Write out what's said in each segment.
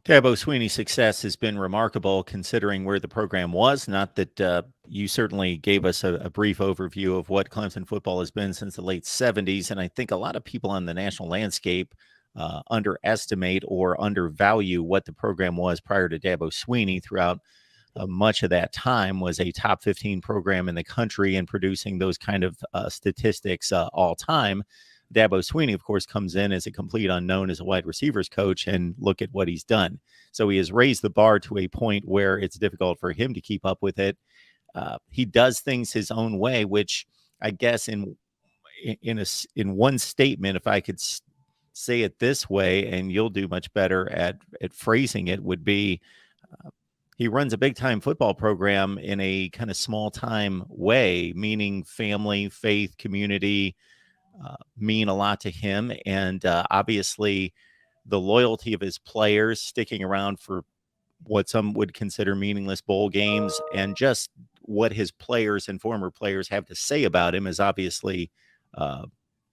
Dabo Swinney's success has been remarkable considering where the program was. Not that you certainly gave us a brief overview of what Clemson football has been since the late 70s. And I think a lot of people on the national landscape underestimate or undervalue what the program was prior to Dabo Swinney. Throughout much of that time was a top 15 program in the country and producing those kind of statistics all time. Dabo Swinney, of course, comes in as a complete unknown as a wide receivers coach, and look at what he's done. So he has raised the bar to a point where it's difficult for him to keep up with it. He does things his own way, which I guess in one statement, if I could say it this way, and you'll do much better at phrasing it, would be he runs a big time football program in a kind of small time way, meaning family, faith, community mean a lot to him. And obviously, the loyalty of his players sticking around for what some would consider meaningless bowl games, and just what his players and former players have to say about him is obviously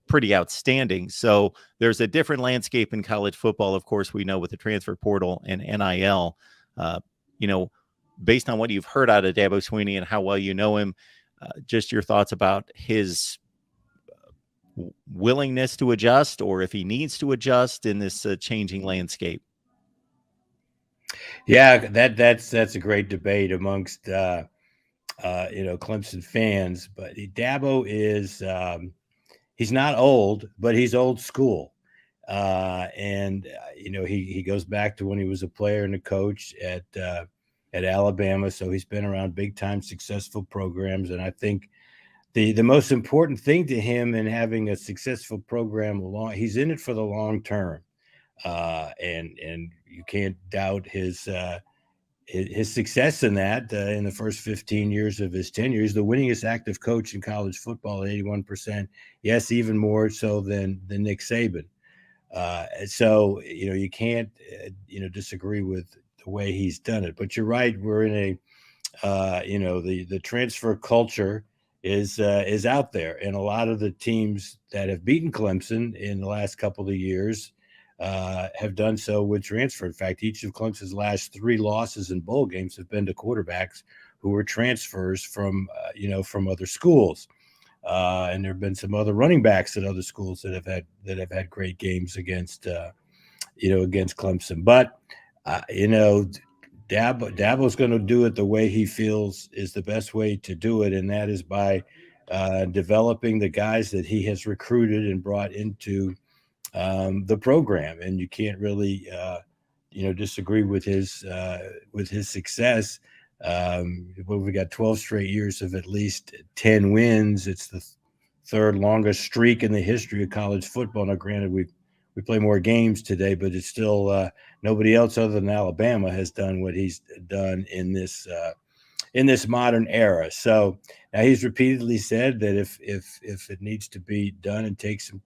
pretty outstanding. So there's a different landscape in college football, of course, we know, with the transfer portal and NIL. You know, based on what you've heard out of Dabo Swinney and how well you know him, just your thoughts about his willingness to adjust, or if he needs to adjust in this changing landscape. Yeah, that's a great debate amongst Clemson fans. But Dabo is he's not old, but he's old school, and he goes back to when he was a player and a coach at Alabama. So he's been around big time successful programs, and I think the most important thing to him in having a successful program he's in it for the long term, and you can't doubt his success in that. In the first 15 years of his tenure, he's the winningest active coach in college football at 81%. Yes, even more so than Nick Saban. So you can't disagree with the way he's done it. But you're right, we're in the transfer culture is out there, and a lot of the teams that have beaten Clemson in the last couple of years have done so with transfer. In fact, each of Clemson's last 3 losses in bowl games have been to quarterbacks who were transfers from other schools. And there have been some other running backs at other schools that have had great games against Clemson. But Dabo's going to do it the way he feels is the best way to do it, and that is by developing the guys that he has recruited and brought into the program. And you can't really disagree with his success. We got 12 straight years of at least 10 wins. It's the third longest streak in the history of college football. Now, granted, we play more games today, but it's still nobody else other than Alabama has done what he's done in this modern era. So now he's repeatedly said that if it needs to be done and take some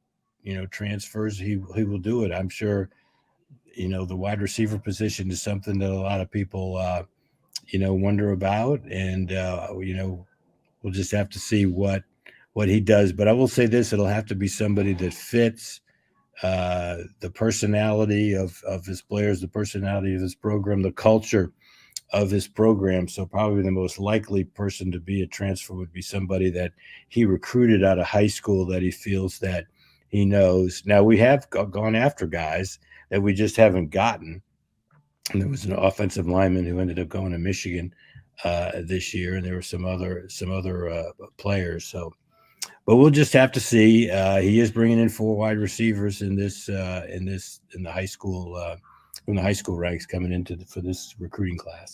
transfers, he will do it. I'm sure the wide receiver position is something that a lot of people wonder about, and we'll just have to see what he does. But I will say this: it'll have to be somebody that fits the personality of his players, the personality of his program, the culture of his program. So probably the most likely person to be a transfer would be somebody that he recruited out of high school that he feels that he knows. Now, we have gone after guys that we just haven't gotten. And there was an offensive lineman who ended up going to Michigan this year, and there were some other players. So, but we'll just have to see. He is bringing in 4 wide receivers in the high school from the high school ranks coming into for this recruiting class.